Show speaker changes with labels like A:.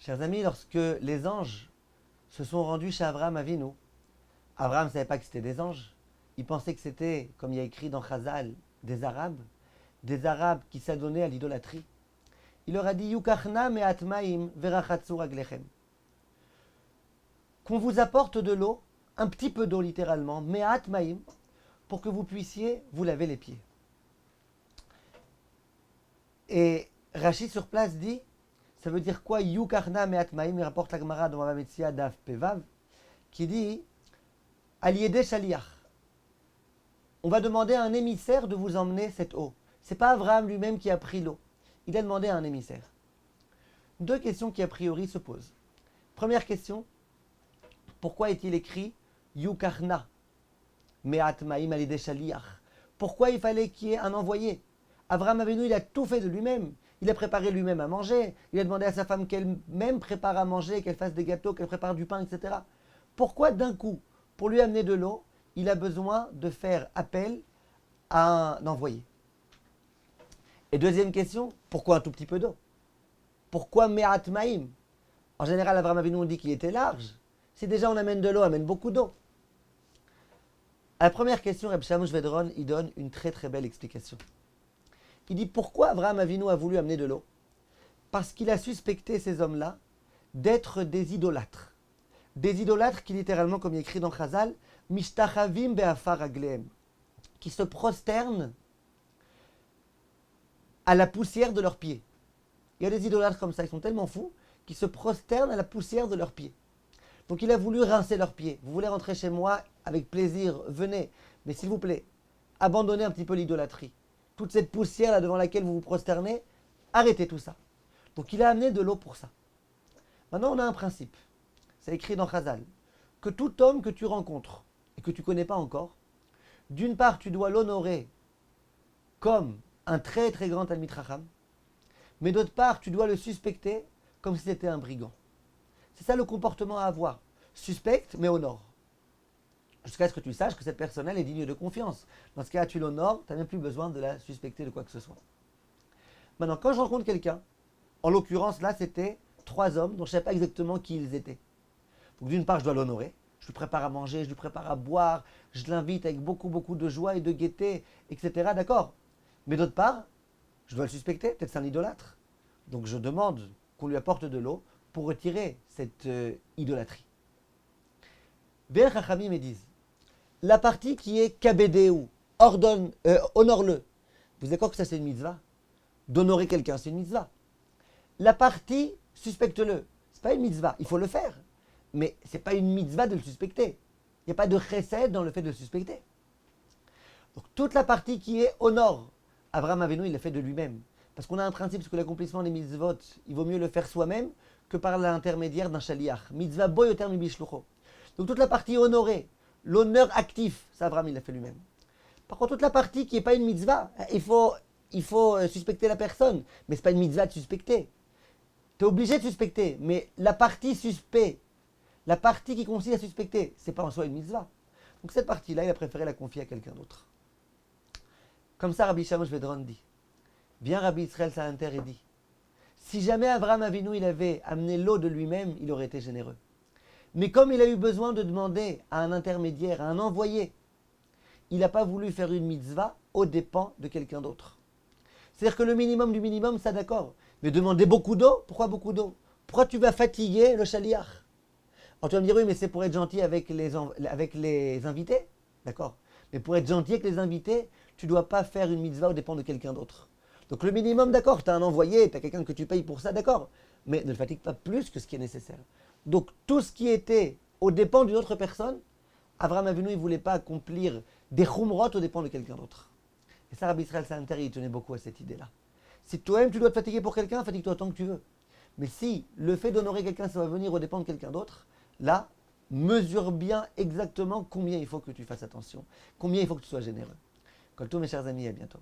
A: Chers amis, lorsque les anges se sont rendus chez Abraham Avinu, Abraham ne savait pas que c'était des anges. Il pensait que c'était, comme il y a écrit dans Chazal, des Arabes qui s'adonnaient à l'idolâtrie. Il leur a dit Yukachna me'at ma'im verachatzu raglechem. Qu'on vous apporte de l'eau, un petit peu d'eau littéralement, me'at ma'im, pour que vous puissiez vous laver les pieds. Et Rachid sur place dit, ça veut dire quoi Yukachna me'at ma'im, il rapporte la Gemara dans Bava Metzia Daf Pevav, qui dit Aliede Shaliach. On va demander à un émissaire de vous emmener cette eau. C'est pas Abraham lui-même qui a pris l'eau. Il a demandé à un émissaire. Deux questions qui a priori se posent. Première question, pourquoi est-il écrit Yukachna me'at ma'im aliede shaliach? Pourquoi il fallait qu'il y ait un envoyé? Abraham Avinu, il a tout fait de lui-même. Il a préparé lui-même à manger. Il a demandé à sa femme qu'elle-même prépare à manger, qu'elle fasse des gâteaux, qu'elle prépare du pain, etc. Pourquoi d'un coup, pour lui amener de l'eau, il a besoin de faire appel à un envoyé? Et deuxième question, pourquoi un tout petit peu d'eau? Pourquoi me'at ma'im? En général, Abraham Avinu on dit qu'il était large. Si déjà on amène de l'eau, on amène beaucoup d'eau. À la première question, Reb Shamush Vedron, il donne une très très belle explication. Il dit pourquoi Abraham Avinu a voulu amener de l'eau? Parce qu'il a suspecté ces hommes-là d'être des idolâtres. Des idolâtres qui littéralement, comme il est écrit dans Chazal, mishtachavim be'afar raglehem, qui se prosternent à la poussière de leurs pieds. Il y a des idolâtres comme ça, ils sont tellement fous qu'ils se prosternent à la poussière de leurs pieds. Donc il a voulu rincer leurs pieds. Vous voulez rentrer chez moi avec plaisir, venez. Mais s'il vous plaît, abandonnez un petit peu l'idolâtrie. Toute cette poussière là devant laquelle vous vous prosternez, arrêtez tout ça. Donc il a amené de l'eau pour ça. Maintenant on a un principe. C'est écrit dans Chazal. Que tout homme que tu rencontres et que tu ne connais pas encore, d'une part tu dois l'honorer comme un très très grand Talmid Chacham, mais d'autre part, tu dois le suspecter comme si c'était un brigand. C'est ça le comportement à avoir. Suspecte, mais honore. Jusqu'à ce que tu saches que cette personne est digne de confiance. Dans ce cas-là, tu l'honores, tu n'as même plus besoin de la suspecter de quoi que ce soit. Maintenant, quand je rencontre quelqu'un, en l'occurrence, là, c'était 3 hommes dont je ne savais pas exactement qui ils étaient. Donc d'une part, je dois l'honorer. Je lui prépare à manger, je lui prépare à boire, je l'invite avec beaucoup, beaucoup de joie et de gaieté, etc. D'accord. Mais d'autre part, je dois le suspecter, peut-être c'est un idolâtre. Donc je demande qu'on lui apporte de l'eau pour retirer cette idolâtrie. Ver Chachamim me disent, la partie qui est kabedeu, honore-le. Vous êtes d'accord que ça c'est une mitzvah? D'honorer quelqu'un, c'est une mitzvah. La partie, suspecte-le. C'est pas une mitzvah, il faut le faire. Mais c'est pas une mitzvah de le suspecter. Il n'y a pas de chesed dans le fait de le suspecter. Donc toute la partie qui est honore, Abraham Avinu, il l'a fait de lui-même. Parce qu'on a un principe, c'est que l'accomplissement des mitzvot, il vaut mieux le faire soi-même que par l'intermédiaire d'un shaliach. Mitzvah boyoter mi bishlucho. Donc toute la partie honorée, l'honneur actif, ça Abraham, il l'a fait lui-même. Par contre, toute la partie qui n'est pas une mitzvah, il faut suspecter la personne. Mais ce n'est pas une mitzvah de suspecter. Tu es obligé de suspecter. Mais la partie suspect, la partie qui consiste à suspecter, ce n'est pas en soi une mitzvah. Donc cette partie-là, il a préféré la confier à quelqu'un d'autre. Comme ça, Rabbi Shamosh Vedron dit. Bien Rabbi Israël Salanter et dit. Si jamais Abraham Avinu il avait amené l'eau de lui-même, il aurait été généreux. Mais comme il a eu besoin de demander à un intermédiaire, à un envoyé, il n'a pas voulu faire une mitzvah aux dépens de quelqu'un d'autre. C'est-à-dire que le minimum du minimum, ça d'accord. Mais demander beaucoup d'eau, pourquoi beaucoup d'eau? Pourquoi tu vas fatiguer le shaliach? Alors tu vas me dire, oui, mais c'est pour être gentil avec les invités. D'accord. Mais pour être gentil avec les invités, tu ne dois pas faire une mitzvah aux dépens de quelqu'un d'autre. Donc le minimum, d'accord, tu as un envoyé, tu as quelqu'un que tu payes pour ça, d'accord. Mais ne le fatigue pas plus que ce qui est nécessaire. Donc tout ce qui était aux dépens d'une autre personne, Abraham Avinu, il ne voulait pas accomplir des chumrot aux dépens de quelqu'un d'autre. Et ça, Rabbi Israël Salanter, il tenait beaucoup à cette idée-là. Si toi-même tu dois te fatiguer pour quelqu'un, fatigue-toi autant que tu veux. Mais si le fait d'honorer quelqu'un, ça va venir aux dépens de quelqu'un d'autre, là, mesure bien exactement combien il faut que tu fasses attention, combien il faut que tu sois généreux. Comme tous mes chers amis, à bientôt.